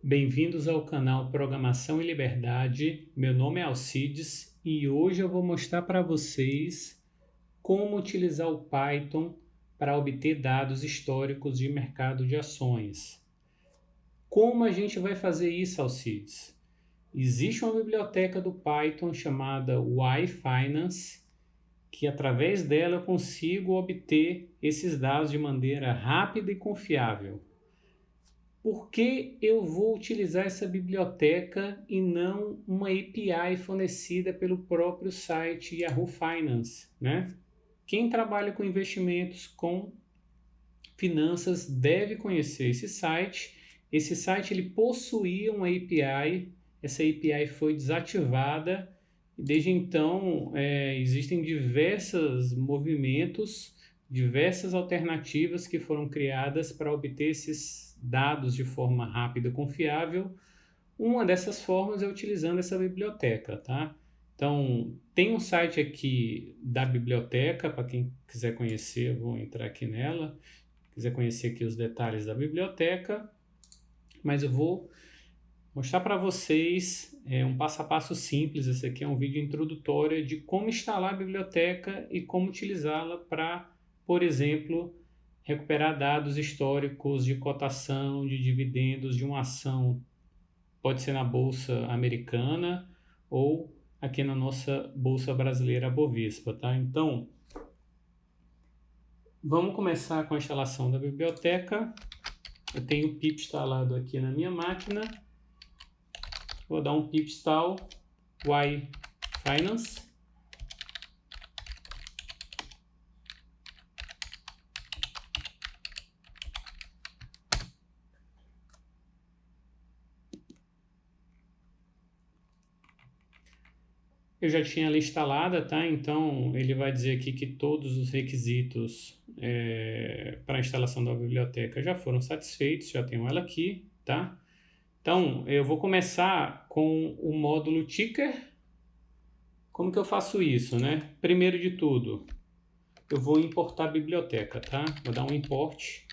Bem-vindos ao canal Programação e Liberdade. Meu nome é Alcides e hoje eu vou mostrar para vocês como utilizar o Python para obter dados históricos de mercado de ações. Como a gente vai fazer isso, Alcides? Existe uma biblioteca do Python chamada YFinance, que através dela eu consigo obter esses dados de maneira rápida e confiável. Por que eu vou utilizar essa biblioteca e não uma API fornecida pelo próprio site Yahoo Finance, né? Quem trabalha com investimentos, com finanças, deve conhecer esse site. Esse site ele possuía uma API, essa API foi desativada e desde então existem diversos movimentos, diversas alternativas que foram criadas para obter esses dados de forma rápida e confiável. Uma dessas formas é utilizando essa biblioteca, tá? Então, tem um site aqui da biblioteca, para quem quiser conhecer, eu vou entrar aqui nela, quiser conhecer aqui os detalhes da biblioteca, mas eu vou mostrar para vocês um passo a passo simples. Esse aqui é um vídeo introdutório de como instalar a biblioteca e como utilizá-la para, por exemplo, recuperar dados históricos de cotação, de dividendos de uma ação, pode ser na Bolsa Americana ou aqui na nossa Bolsa Brasileira Bovespa, tá? Então, vamos começar com a instalação da biblioteca. Eu tenho o pip instalado aqui na minha máquina. Vou dar um pip install YFinance. Eu já tinha ela instalada, tá? Então ele vai dizer aqui que todos os requisitos para a instalação da biblioteca já foram satisfeitos, já tenho ela aqui, tá? Então eu vou começar com o módulo Ticker. Como que eu faço isso, né? Primeiro de tudo, eu vou importar a biblioteca, tá? Vou dar um import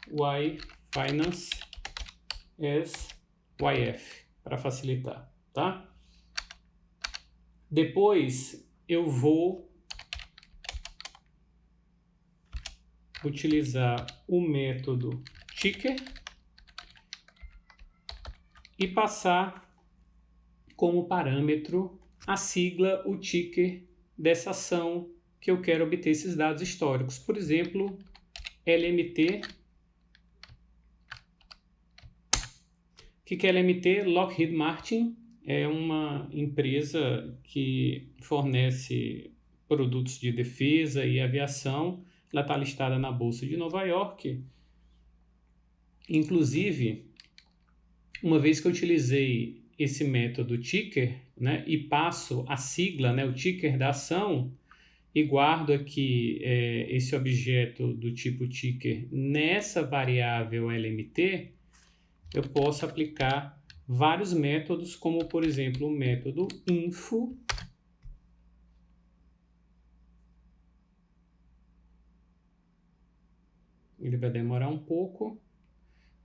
YFinance as YF para facilitar, tá? Depois eu vou utilizar o método ticker e passar como parâmetro a sigla, o ticker dessa ação que eu quero obter esses dados históricos. Por exemplo, LMT. O que é LMT? Lockheed Martin. É uma empresa que fornece produtos de defesa e aviação. Ela está listada na Bolsa de Nova York. Inclusive, uma vez que eu utilizei esse método ticker, né, e passo a sigla, né, o ticker da ação, e guardo aqui esse objeto do tipo ticker nessa variável LMT, eu posso aplicar vários métodos, como por exemplo o método info, ele vai demorar um pouco,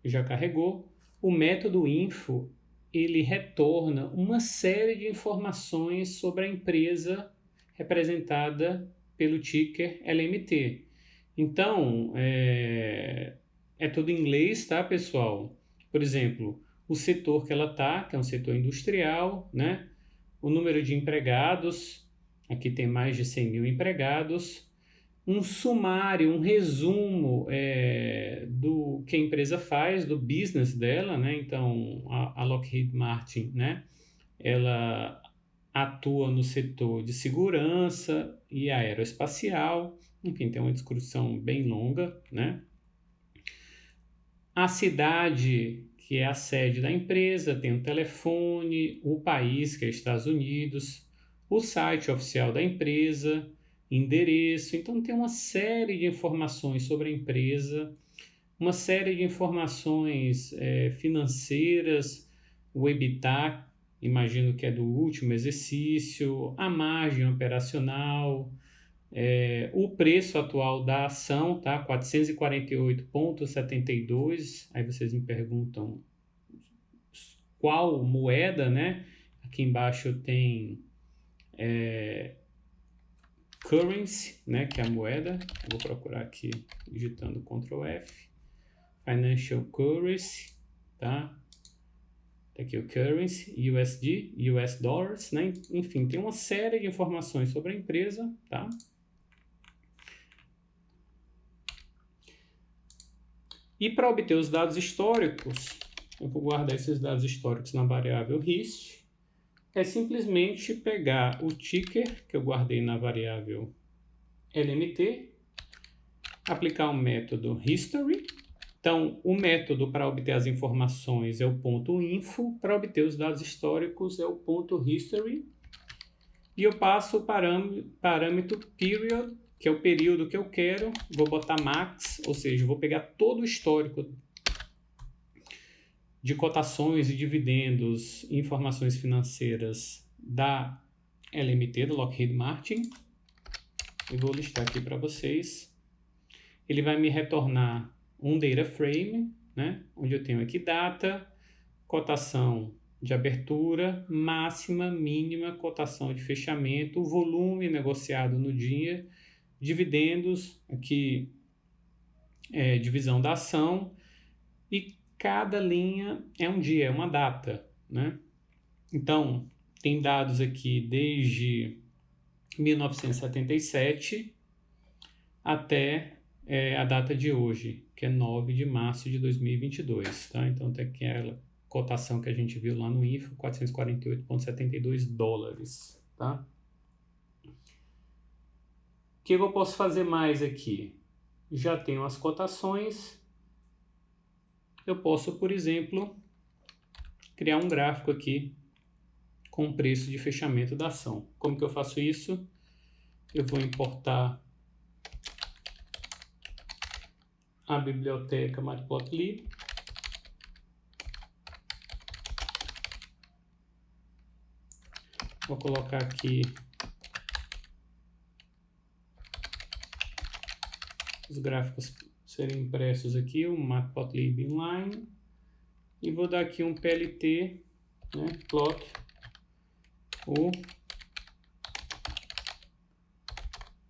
já carregou. O método info, ele retorna uma série de informações sobre a empresa representada pelo ticker LMT. Então, é tudo em inglês, tá, pessoal? Por exemplo, o setor que ela está, que é um setor industrial, né? O número de empregados, aqui tem mais de 100 mil empregados, um sumário, um resumo do que a empresa faz, do business dela, né? Então, a Lockheed Martin, né? Ela atua no setor de segurança e aeroespacial, enfim, tem uma descrição bem longa, né? A cidade, que é a sede da empresa, tem um telefone, o país, que é Estados Unidos, o site oficial da empresa, endereço. Então tem uma série de informações sobre a empresa, uma série de informações financeiras, o EBITDA, imagino que é do último exercício, a margem operacional, o preço atual da ação, tá? 448,72. Aí vocês me perguntam qual moeda, né? Aqui embaixo tem currency, né? Que é a moeda. Eu vou procurar aqui digitando Ctrl F. Financial currency, tá? Aqui o currency, USD, US dollars, né? Enfim, tem uma série de informações sobre a empresa, tá? E para obter os dados históricos, eu vou guardar esses dados históricos na variável hist. É simplesmente pegar o ticker que eu guardei na variável LMT, aplicar o método history. Então, o método para obter as informações é o ponto .info, para obter os dados históricos é o ponto .history, e eu passo o parâmetro period, que é o período que eu quero, vou botar max, ou seja, vou pegar todo o histórico de cotações e dividendos e informações financeiras da LMT, do Lockheed Martin, e vou listar aqui para vocês. Ele vai me retornar um data frame, né, onde eu tenho aqui data, cotação de abertura, máxima, mínima, cotação de fechamento, volume negociado no dia, dividendos, aqui divisão da ação, e cada linha é um dia, é uma data, né? Então, tem dados aqui desde 1977 até a data de hoje, que é 9 de março de 2022, tá? Então, tem aquela cotação que a gente viu lá no info, 448,72 dólares, tá? O que eu posso fazer mais aqui? Já tenho as cotações. Eu posso, por exemplo, criar um gráfico aqui com o preço de fechamento da ação. Como que eu faço isso? Eu vou importar a biblioteca Matplotlib. Vou colocar aqui os gráficos serem impressos aqui, o Matplotlib inline, e vou dar aqui um PLT, né, plot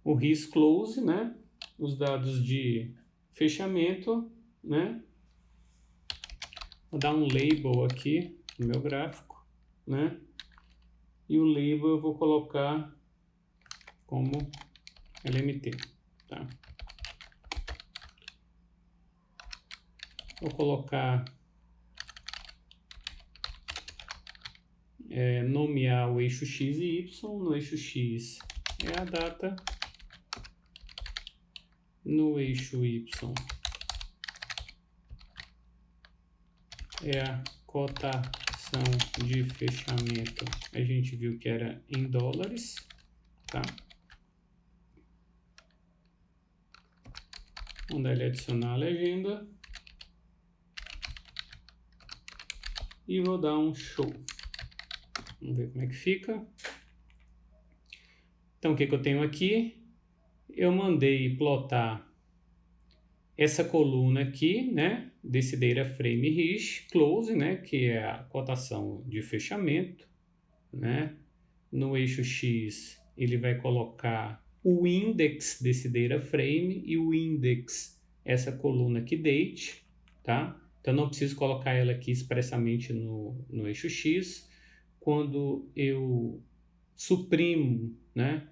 o RIS close, né, os dados de fechamento, né, vou dar um label aqui no meu gráfico, né, e o label eu vou colocar como LMT, tá? Vou colocar, nomear o eixo X e Y. No eixo X é a data, no eixo Y é a cotação de fechamento. A gente viu que era em dólares, tá? Vamos dar ele adicionar a legenda. E vou dar um show. Vamos ver como é que fica. Então, o que eu tenho aqui? Eu mandei plotar essa coluna aqui, né? Desse data frame RIS close, né? Que é a cotação de fechamento, né? No eixo X, ele vai colocar o index desse data frame e o index, essa coluna aqui, date, tá? Então, não preciso colocar ela aqui expressamente no eixo X. Quando eu suprimo, né,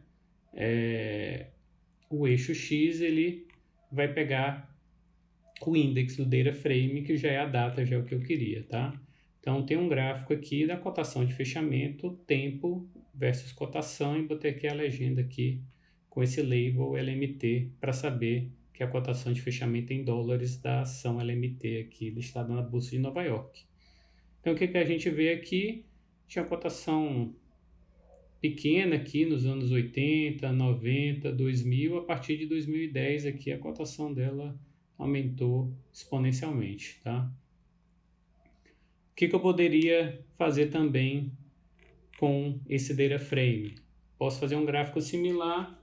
o eixo X, ele vai pegar o index do data frame, que já é a data, já é o que eu queria, tá? Então, tem um gráfico aqui da cotação de fechamento, tempo versus cotação, e botei aqui a legenda aqui com esse label LMT para saber que a cotação de fechamento em dólares da ação LMT aqui listada na Bolsa de Nova York. Então, o que a gente vê aqui? Tinha cotação pequena aqui nos anos 80, 90, 2000. A partir de 2010 aqui a cotação dela aumentou exponencialmente, tá? O que eu poderia fazer também com esse data frame? Posso fazer um gráfico similar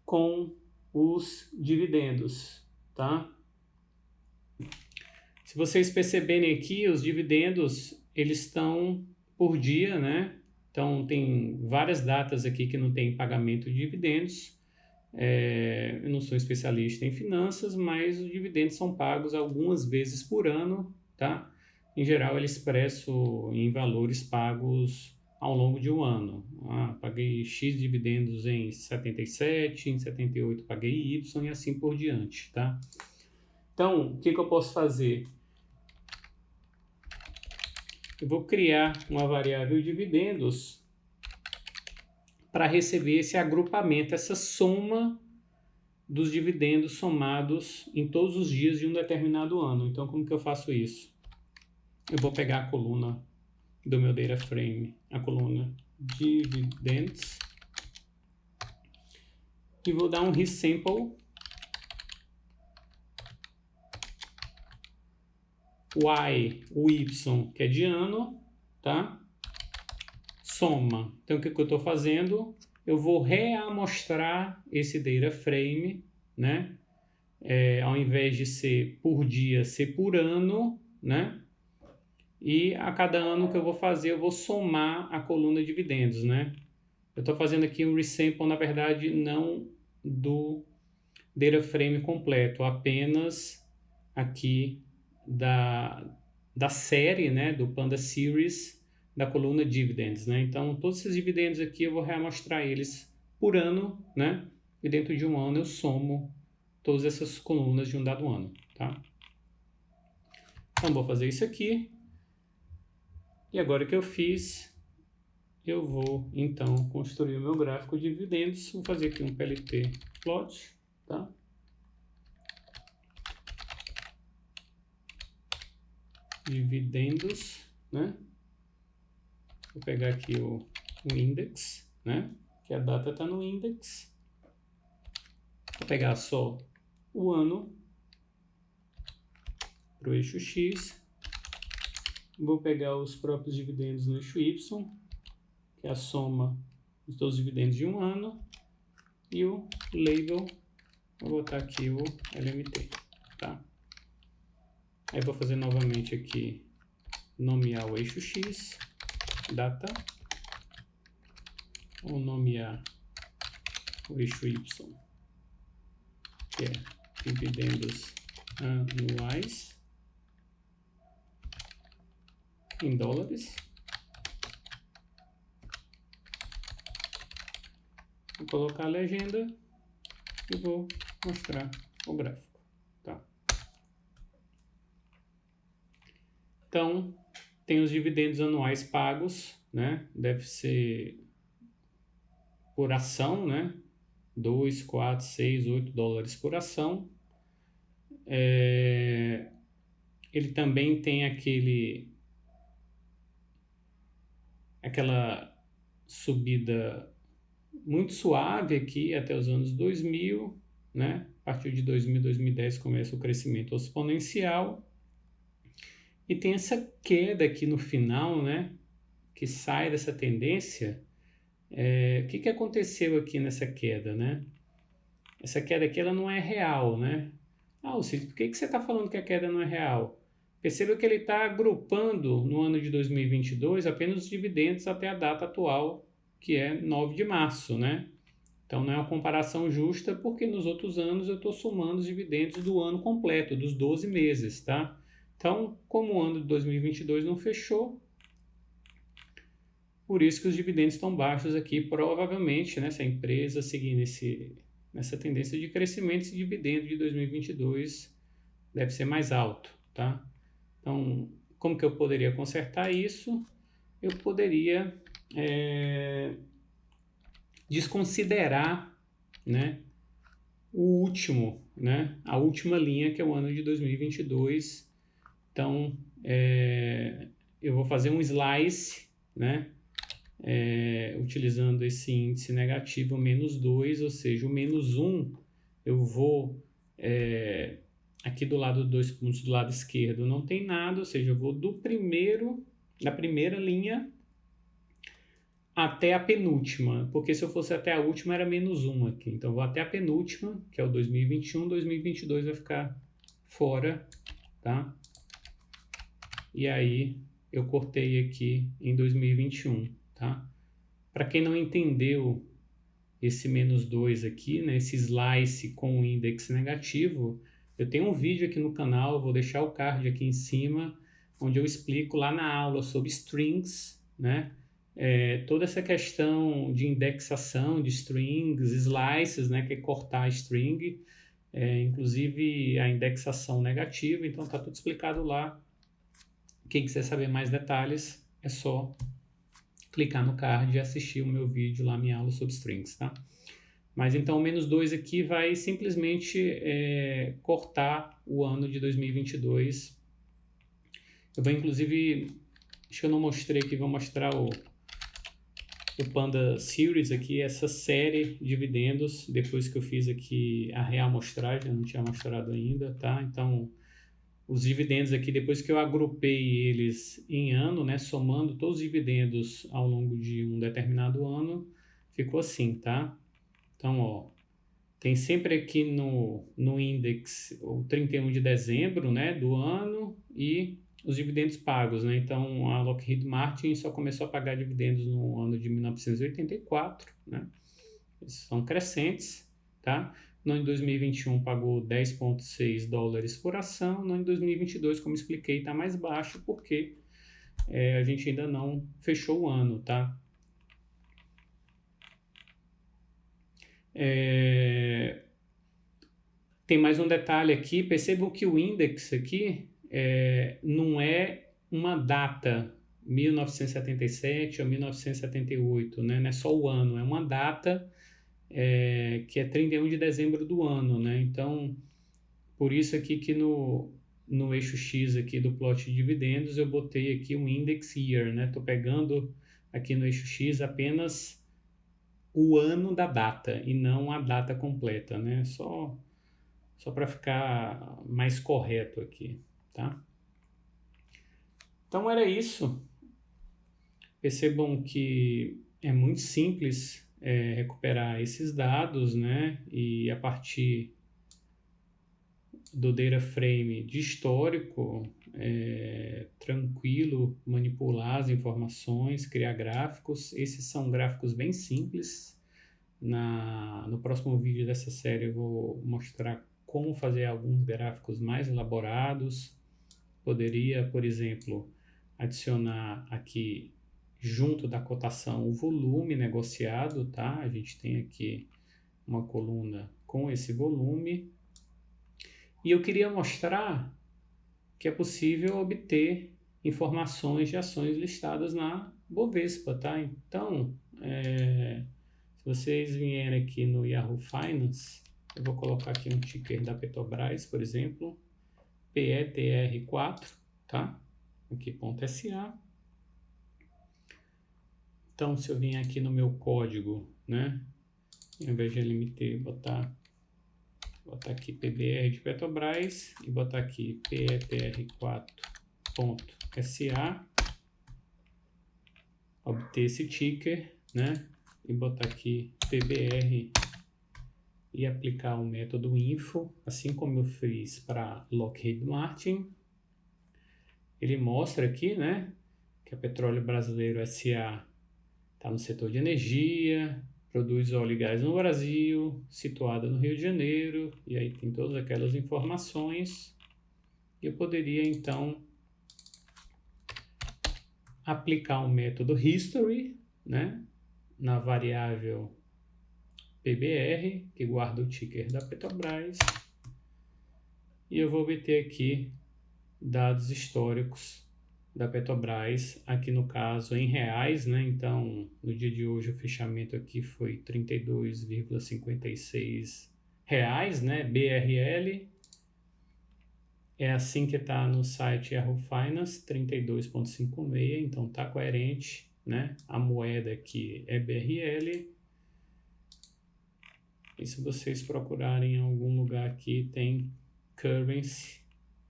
com os dividendos, tá? Se vocês perceberem aqui, os dividendos eles estão por dia, né? Então, tem várias datas aqui que não tem pagamento de dividendos. Eu não sou especialista em finanças, mas os dividendos são pagos algumas vezes por ano, tá? Em geral, eles expresso em valores pagos ao longo de um ano. Paguei X dividendos em 77, em 78 paguei Y e assim por diante, tá? Então, o que eu posso fazer? Eu vou criar uma variável dividendos para receber esse agrupamento, essa soma dos dividendos somados em todos os dias de um determinado ano. Então, como que eu faço isso? Eu vou pegar a coluna do meu data frame, a coluna dividendos, e vou dar um resample o Y, que é de ano, tá? Soma. Então, o que eu estou fazendo? Eu vou reamostrar esse data frame, né? Ao invés de ser por dia, ser por ano, né? E a cada ano que eu vou fazer, eu vou somar a coluna dividendos, né? Eu estou fazendo aqui um resample, na verdade, não do data frame completo, apenas aqui da série, né, do Panda Series, da coluna Dividends, né? Então, todos esses dividendos aqui eu vou reamostrar eles por ano, né? E dentro de um ano eu somo todas essas colunas de um dado ano, tá? Então, vou fazer isso aqui. E agora que eu fiz, eu vou, então, construir o meu gráfico de dividendos. Vou fazer aqui um PLT plot, tá? Dividendos, né? Vou pegar aqui o index, né? Que a data está no index. Vou pegar só o ano para o eixo X. Vou pegar os próprios dividendos no eixo Y, que é a soma dos todos os dividendos de um ano. E o label, vou botar aqui o LMT, tá? Aí vou fazer novamente aqui, nomear o eixo X, data, ou nomear o eixo Y, que é dividendos anuais em dólares. Vou colocar a legenda e vou mostrar o gráfico, tá? Então, tem os dividendos anuais pagos, né? Deve ser por ação, né? 2, 4, 6, 8 dólares por ação. Ele também tem aquela subida muito suave aqui até os anos 2000, né? A partir de 2000, 2010 começa o crescimento exponencial. E tem essa queda aqui no final, né? Que sai dessa tendência. O que aconteceu aqui nessa queda, né? Essa queda aqui ela não é real, né? Alcides, por que você está falando que a queda não é real? Perceba que ele está agrupando no ano de 2022 apenas os dividendos até a data atual, que é 9 de março, né? Então não é uma comparação justa, porque nos outros anos eu estou somando os dividendos do ano completo, dos 12 meses, tá? Então, como o ano de 2022 não fechou, por isso que os dividendos estão baixos aqui, provavelmente, né, se a empresa seguir nessa tendência de crescimento, esse dividendo de 2022 deve ser mais alto, tá? Então, como que eu poderia consertar isso? Eu poderia desconsiderar, né, o último, né, a última linha, que é o ano de 2022. Então, eu vou fazer um slice, né, utilizando esse índice negativo menos 2, ou seja, o menos 1, eu vou, aqui do lado dos 2 pontos do lado esquerdo não tem nada, ou seja, eu vou da primeira linha até a penúltima, porque se eu fosse até a última era menos 1 aqui, então eu vou até a penúltima, que é o 2021, 2022 vai ficar fora, tá? E aí eu cortei aqui em 2021, tá? Para quem não entendeu esse -2 aqui, né, esse slice com o index negativo, eu tenho um vídeo aqui no canal, vou deixar o card aqui em cima, onde eu explico lá na aula sobre strings, né, toda essa questão de indexação de strings, slices, né, que é cortar a string, inclusive a indexação negativa, então está tudo explicado lá. Quem quiser saber mais detalhes, é só clicar no card e assistir o meu vídeo lá, minha aula sobre strings, tá? Mas então o -2 aqui vai simplesmente cortar o ano de 2022. Eu vou inclusive, acho que eu não mostrei aqui, vou mostrar o Panda Series aqui, essa série de dividendos, depois que eu fiz aqui a real amostragem, eu não tinha mostrado ainda, tá? Então, os dividendos aqui, depois que eu agrupei eles em ano, né, somando todos os dividendos ao longo de um determinado ano, ficou assim, tá? Então, ó, tem sempre aqui no index o 31 de dezembro, né, do ano e os dividendos pagos, né? Então, a Lockheed Martin só começou a pagar dividendos no ano de 1984, né? Eles são crescentes, tá? No ano de 2021 pagou 10,6 dólares por ação. No ano de 2022, como expliquei, está mais baixo porque a gente ainda não fechou o ano, tá? Tem mais um detalhe aqui. Percebam que o index aqui não é uma data 1977 ou 1978, né? Não é só o ano, é uma data que é 31 de dezembro do ano, né? Então, por isso aqui que no eixo X aqui do plot de dividendos eu botei aqui um index year, né? Tô pegando aqui no eixo X apenas o ano da data e não a data completa, né? Só para ficar mais correto aqui, tá? Então era isso. Percebam que é muito simples recuperar esses dados, né? E a partir do data frame de histórico, tranquilo manipular as informações, criar gráficos. Esses são gráficos bem simples. No próximo vídeo dessa série eu vou mostrar como fazer alguns gráficos mais elaborados. Poderia, por exemplo, adicionar aqui junto da cotação o volume negociado, tá? A gente tem aqui uma coluna com esse volume. E eu queria mostrar que é possível obter informações de ações listadas na Bovespa, tá? Então, se vocês vierem aqui no Yahoo Finance, eu vou colocar aqui um ticker da Petrobras, por exemplo, PETR4, tá? Aqui, .SA. Então, se eu vier aqui no meu código, né? Ao invés de LMT, botar aqui PBR de Petrobras e botar aqui PETR4.SA, obter esse ticker, né? E botar aqui PBR e aplicar o método info, assim como eu fiz para Lockheed Martin. Ele mostra aqui, né, que a Petróleo Brasileiro S.A. está no setor de energia, produz óleo e gás no Brasil, situada no Rio de Janeiro, e aí tem todas aquelas informações. Eu poderia, então, aplicar o método history, né, na variável PBR, que guarda o ticker da Petrobras, e eu vou obter aqui dados históricos da Petrobras, aqui no caso em reais, né? Então, no dia de hoje o fechamento aqui foi R$ 32,56 reais, né? BRL. É assim que está no site Yahoo Finance, 32,56, então tá coerente, né? A moeda aqui é BRL. E se vocês procurarem em algum lugar aqui, tem Currency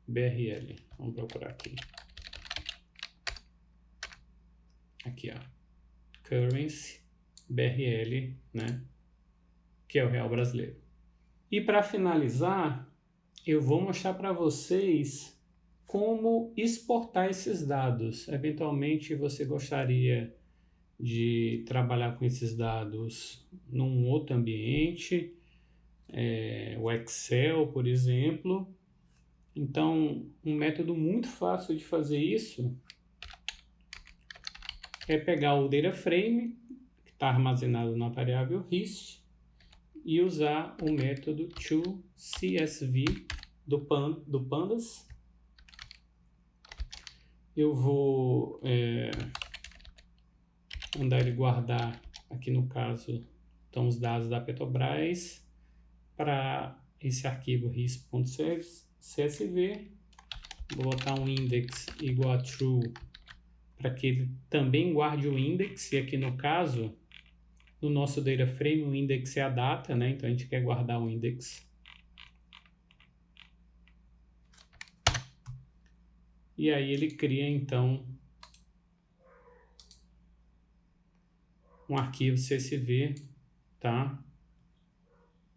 BRL. Vamos procurar aqui. Aqui, ó. Currency BRL, né? Que é o real brasileiro. E para finalizar, eu vou mostrar para vocês como exportar esses dados. Eventualmente você gostaria de trabalhar com esses dados num outro ambiente, o Excel, por exemplo. Então, um método muito fácil de fazer isso é pegar o data frame, que está armazenado na variável hist, e usar o método toCSV do Pandas. Eu vou mandar ele guardar, aqui no caso, estão os dados da Petrobras, para esse arquivo hist.csv. Vou botar um index igual a true, para que ele também guarde o index, e aqui no caso, no nosso data frame, o index é a data, né? Então a gente quer guardar o index. E aí ele cria então um arquivo CSV, tá?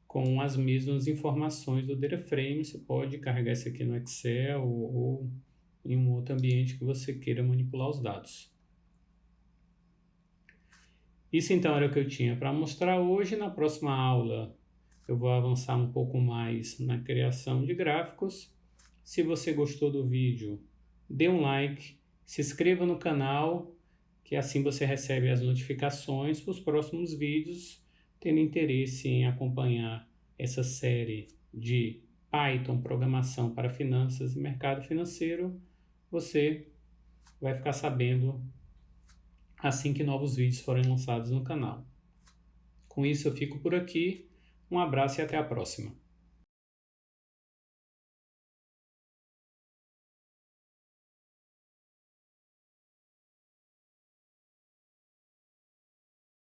Com as mesmas informações do data frame. Você pode carregar isso aqui no Excel ou em um outro ambiente que você queira manipular os dados. Isso então era o que eu tinha para mostrar hoje. Na próxima aula eu vou avançar um pouco mais na criação de gráficos. Se você gostou do vídeo, dê um like, se inscreva no canal, que assim você recebe as notificações para os próximos vídeos. Tendo interesse em acompanhar essa série de Python, programação para finanças e mercado financeiro, você vai ficar sabendo assim que novos vídeos forem lançados no canal. Com isso eu fico por aqui, um abraço e até a próxima.